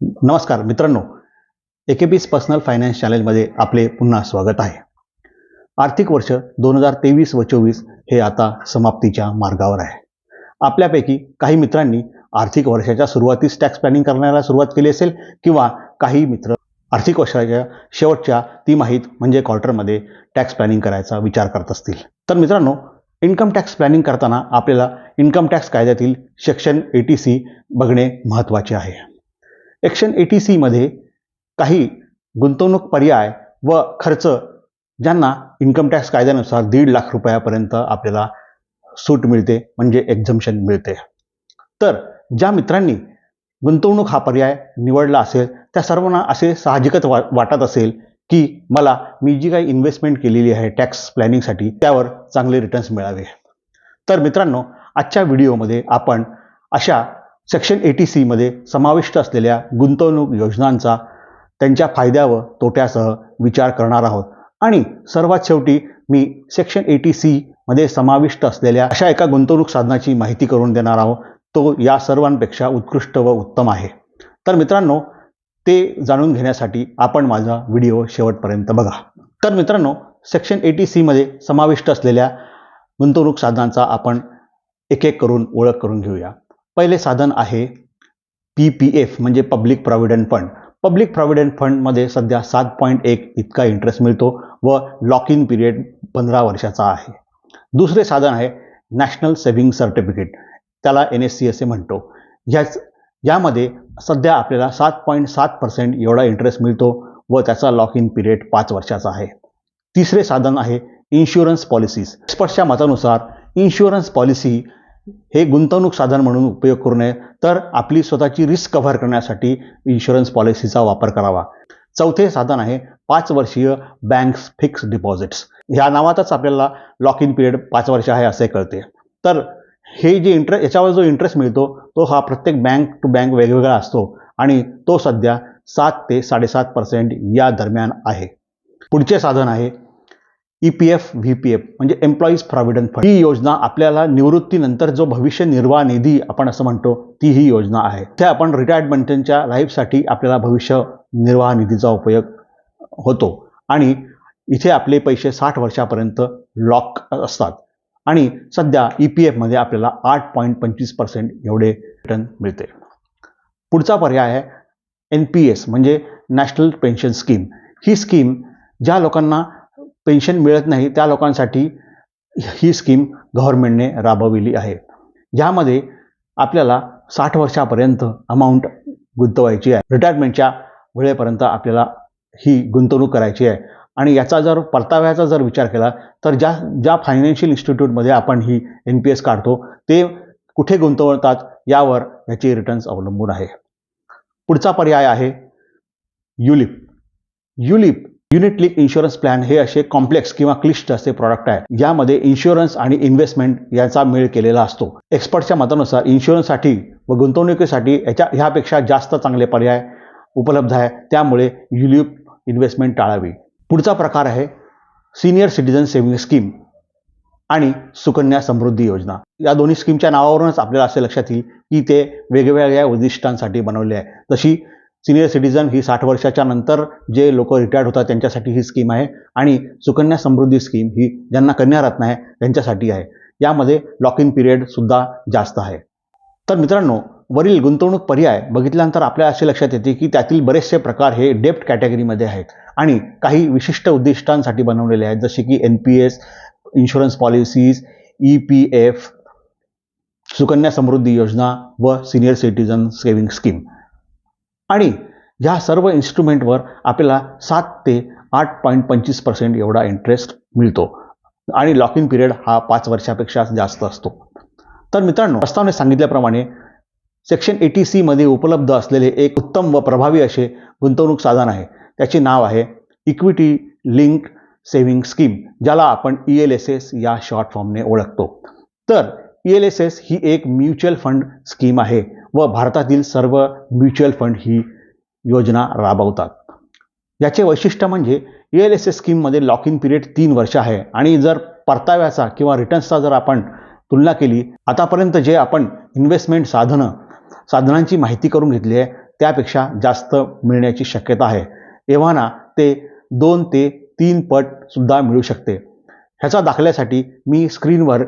नमस्कार मित्रांनो, एकेपीस personal finance चॅनलमध्ये आपले पुन्हा स्वागत आहे. आर्थिक वर्ष 2023 व 24 हे आता समाप्तीच्या मार्गावर आहे. आपल्यापैकी काही मित्रांनी आर्थिक वर्षाच्या सुरुवातीस टॅक्स प्लॅनिंग करण्याला सुरुवात केली असेल किंवा काही मित्र आर्थिक वर्षाच्या शेवटच्या तिमाहीत म्हणजे क्वार्टरमध्ये टॅक्स प्लॅनिंग करायचा विचार करत असतील. तर मित्रांनो, इन्कम टॅक्स प्लॅनिंग करताना आपल्याला इन्कम टॅक्स कायद्यातील सेक्शन 80C बघणे महत्त्वाचे आहे. सेक्शन 80C मध्ये काही गुंतवणूक पर्याय व खर्च ज्यांना इन्कम टॅक्स कायद्यानुसार 1.5 लाख रुपयापर्यंत आपल्याला सूट मिळते म्हणजे एक्झम्पशन मिळते. तर ज्या मित्रांनी गुंतवणूक हा पर्याय निवडला असेल त्या सर्वांना असे साहजिकच वाटत असेल की मी जी काही इन्व्हेस्टमेंट केलेली आहे टॅक्स प्लॅनिंगसाठी त्यावर चांगले रिटर्न्स मिळावे. तर मित्रांनो, आजच्या व्हिडिओमध्ये आपण अशा सेक्शन 80C मध्ये समाविष्ट असलेल्या गुंतवणूक योजनांचा त्यांच्या फायद्या व तोट्यासह विचार करणार आहोत आणि सर्वात शेवटी मी सेक्शन 80C मध्ये समाविष्ट असलेल्या अशा एका गुंतवणूक साधनाची माहिती करून देणार आहोत. तो या सर्वांपेक्षा उत्कृष्ट व उत्तम आहे. तर मित्रांनो, ते जाणून घेण्यासाठी आपण माझा व्हिडिओ शेवटपर्यंत बघा. तर मित्रांनो, सेक्शन 80C मध्ये समाविष्ट असलेल्या गुंतवणूक साधनांचा आपण एक एक करून ओळख करून घेऊया. पहिले साधन आहे PPF म्हणजे public provident fund. Public provident फंडमध्ये सध्या 7.1 इतका इंटरेस्ट मिळतो व लॉक इन पिरियड 15 वर्षाचा आहे. दुसरे साधन आहे नॅशनल सेव्हिंग सर्टिफिकेट, त्याला NSC असे म्हणतो. यामध्ये सध्या आपल्याला 7.7% एवढा इंटरेस्ट मिळतो व त्याचा लॉक इन पिरियड 5 वर्षाचा आहे. तिसरे साधन आहे इन्शुरन्स पॉलिसीज. एक्सपर्टच्या मतानुसार इन्शुरन्स पॉलिसी हे गुंतवणूक साधन म्हणून उपयोग करू नये, तर आपली स्वतःची रिस्क कव्हर करण्यासाठी इन्शुरन्स पॉलिसीचा वापर करावा. चौथे साधन आहे 5 वर्षीय बँक्स फिक्स डिपॉझिट्स. ह्या नावातच आपल्याला लॉक इन पिरियड 5 वर्ष आहे असे कळते. तर हे जे याच्यावर जो इंटरेस्ट मिळतो तो हा प्रत्येक बँक टू बँक वेगवेगळा असतो आणि तो सध्या 7 ते 7.5% या दरम्यान आहे. पुढचे साधन आहे EPF VPF म्हणजे एम्प्लॉईज प्रॉव्हिडंट फंड. ही योजना आपल्याला निवृत्तीनंतर जो भविष्य निर्वाह निधी आपण असं म्हणतो ती ही योजना आहे. ते आपण रिटायरमेंटच्या लाईफसाठी आपल्याला भविष्य निर्वाह निधीचा उपयोग होतो आणि इथे आपले पैसे 60 वर्षापर्यंत लॉक असतात आणि सध्या EPF मध्ये आपल्याला 8.25% एवढे रिटर्न मिळते. पुढचा पर्याय आहे NPS म्हणजे नॅशनल पेन्शन स्कीम. ही स्कीम ज्या लोकांना पेन्शन मिळत नाही त्या लोकांसाठी ही स्कीम गव्हर्नमेंटने राबविली आहे. यामध्ये आपल्याला 60 वर्षापर्यंत अमाऊंट गुंतवायची आहे. रिटायरमेंटच्या वेळेपर्यंत आपल्याला ही गुंतवणूक करायची आहे आणि याचा जर परताव्याचा जर विचार केला तर ज्या फायनान्शियल इन्स्टिट्यूटमध्ये आपण ही NPS काढतो ते कुठे गुंतवतात यावर याचे रिटर्न्स अवलंबून आहे. पुढचा पर्याय आहे ULIP unit link insurance plan. हे असे कॉम्प्लेक्स किंवा क्लिष्ट असे प्रॉडक्ट आहे. यामध्ये इन्शुरन्स आणि इन्व्हेस्टमेंट याचा मेळ केलेला असतो. एक्सपर्टच्या मतानुसार इन्शुरन्ससाठी व गुंतवणुकीसाठी ह्यापेक्षा जास्त चांगले पर्याय उपलब्ध आहे. त्यामुळे युलिप इन्व्हेस्टमेंट टाळावी. पुढचा प्रकार आहे सिनियर सिटीजन सेव्हिंग स्कीम आणि सुकन्या समृद्धी योजना. या दोन्ही स्कीमच्या नावावरूनच आपल्याला असे लक्षात येईल की ते वेगवेगळ्या उद्दिष्टांसाठी बनवले आहे. जशी सिनियर सिटीजन ही 60 वर्षाच्या नंतर जे लोक रिटायर्ड होतात त्यांच्यासाठी ही स्कीम आहे आणि सुकन्या समृद्धी स्कीम ही ज्यांना कन्यारत्न आहे त्यांच्यासाठी आहे. यामध्ये लॉक इन पिरियड सुद्धा जास्त आहे. तर मित्रांनो, वरील गुंतवणूक पर्याय बघितल्यानंतर आपल्याला असे लक्षात येते की त्यातील बरेचसे प्रकार हे डेप्ट कॅटेगरीमध्ये आहेत आणि काही विशिष्ट उद्दिष्टांसाठी बनवलेले आहेत, जसे की NPS, insurance policies, EPF, Sukanya Samriddhi Yojana व सिनियर सिटीजन सेव्हिंग स्कीम. आणि ह्या सर्व इन्स्ट्रुमेंटवर आपल्याला 7 ते 8.25% एवढा इंटरेस्ट मिळतो आणि लॉक इन पिरियड हा 5 वर्षापेक्षा जास्त असतो. तर मित्रांनो, प्रस्तावनेत सांगितल्याप्रमाणे सेक्शन 80C मध्ये उपलब्ध असलेले एक उत्तम व प्रभावी असे गुंतवणूक साधन आहे. त्याचे नाव आहे इक्विटी लिंक्ड सेव्हिंग स्कीम, ज्याला आपण ELSS या शॉर्ट फॉर्मने ओळखतो. तर ELSS ही एक म्युच्युअल फंड स्कीम आहे व भारतातील सर्व म्युच्युअल फंड ही योजना राबवतात. याचे वैशिष्ट्य म्हणजे ELSS स्कीममध्ये लॉक इन पिरियड 3 वर्ष आहे आणि जर परताव्याचा किंवा रिटर्न्सचा जर आपण तुलना केली, आतापर्यंत जे आपण इन्व्हेस्टमेंट साधनांची माहिती करून घेतली आहे त्यापेक्षा जास्त मिळण्याची शक्यता आहे. एव्हाना ते 2 ते 3 पट सुद्धा मिळू शकते. ह्याचा दाखल्यासाठी मी स्क्रीनवर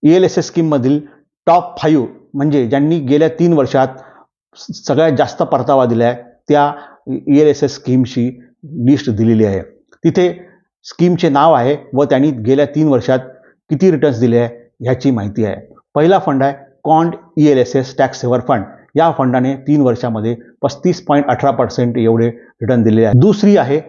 ELSS स्कीममधील टॉप 5 म्हणजे ज्यांनी गेल्या 3 वर्षात सगळ्यात जास्त परतावा दिला आहे त्या ELSS स्कीमची लिस्ट दिलेली आहे. तिथे स्कीमचे नाव आहे व त्यांनी गेल्या 3 वर्षात किती रिटर्न्स दिले आहे ह्याची माहिती आहे. पहिला फंड आहे कॉन्ड ELSS टॅक्स सेव्हर फंड. या फंडाने 3 वर्षामध्ये 35.18% एवढे रिटर्न दिलेले आहे. दुसरी आहे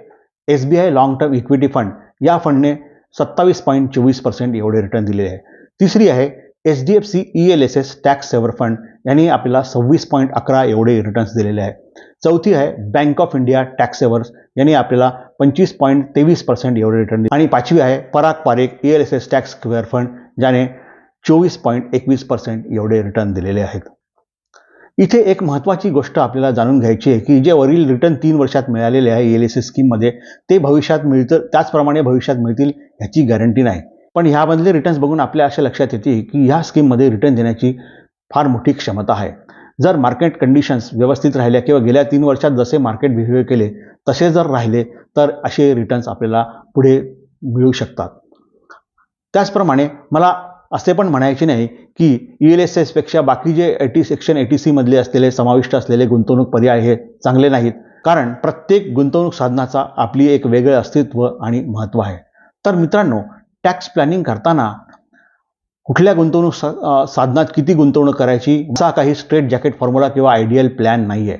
SBI long term equity fund. या फंडने 27.24% एवढे रिटर्न दिलेले आहे. तिसरी आहे HDFC ELSS tax saver fund. यांनी आपल्याला 26.11 एवढे रिटर्न्स दिलेले आहे. चौथी आहे bank of India tax savers. यांनी आपल्याला 25.23% एवढे रिटर्न दिले. आणि पाचवी आहे Parag Parikh ELSS tax saver fund ज्याने 24.21% एवढे रिटर्न दिलेले आहेत. इथे एक महत्त्वाची गोष्ट आपल्याला जाणून घ्यायची आहे की जे वरील रिटर्न 3 वर्षात मिळालेले आहे ELSS स्कीममध्ये ते भविष्यात मिळतील त्याचप्रमाणे भविष्यात मिळतील ह्याची गॅरंटी नाही. पण ह्यामधले रिटर्न्स बघून आपल्या अशा लक्षात येते की ह्या स्कीममध्ये रिटर्न देण्याची फार मोठी क्षमता आहे. जर मार्केट कंडिशन्स व्यवस्थित राहिल्या किंवा गेल्या 3 वर्षात जसे मार्केट बिहेवियर केले तसे जर राहिले तर असे रिटर्न्स आपल्याला पुढे मिळू शकतात. त्याचप्रमाणे मला असे पण म्हणायचे नाही की ELSS पेक्षा बाकी जे सेक्शन 80C मधले असलेले समाविष्ट असलेले गुंतवणूक पर्याय हे चांगले नाहीत. कारण प्रत्येक गुंतवणूक साधनाचा आपली एक वेगळे अस्तित्व आणि महत्त्व आहे. तर मित्रांनो, टॅक्स प्लॅनिंग करताना कुठल्या गुंतवणूक साधनात किती गुंतवणूक करायची असा काही स्ट्रेट जॅकेट फॉर्म्युला किंवा आयडियल प्लॅन नाही आहे.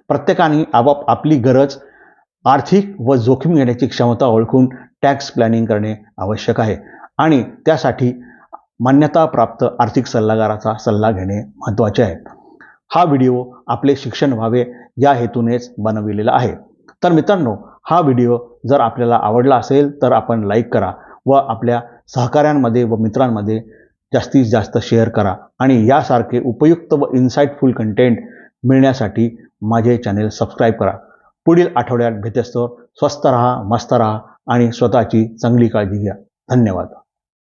प्रत्येकाने आपली गरज, आर्थिक व जोखीम घेण्याची क्षमता ओळखून टॅक्स प्लॅनिंग करणे आवश्यक आहे आणि त्यासाठी मान्यताप्राप्त आर्थिक सल्लागाराचा सल्ला घेणे महत्त्वाचे आहे. हा व्हिडिओ आपले शिक्षण व्हावे या हेतूनेच बनविलेला आहे. तर मित्रांनो, हा व्हिडिओ जर आपल्याला आवडला असेल तर आपण लाईक करा व आपल्या सहकाऱ्यांमध्ये व मित्रांमध्ये जास्तीत जास्त शेअर करा आणि यासारखे उपयुक्त व इन्साइटफुल कंटेंट मिळण्यासाठी माझे चॅनेल सबस्क्राईब करा. पुढील आठवड्यात भेटस्तोवर स्वस्त रहा, मस्त रहा आणि स्वतःची चांगली काळजी घ्या. धन्यवाद.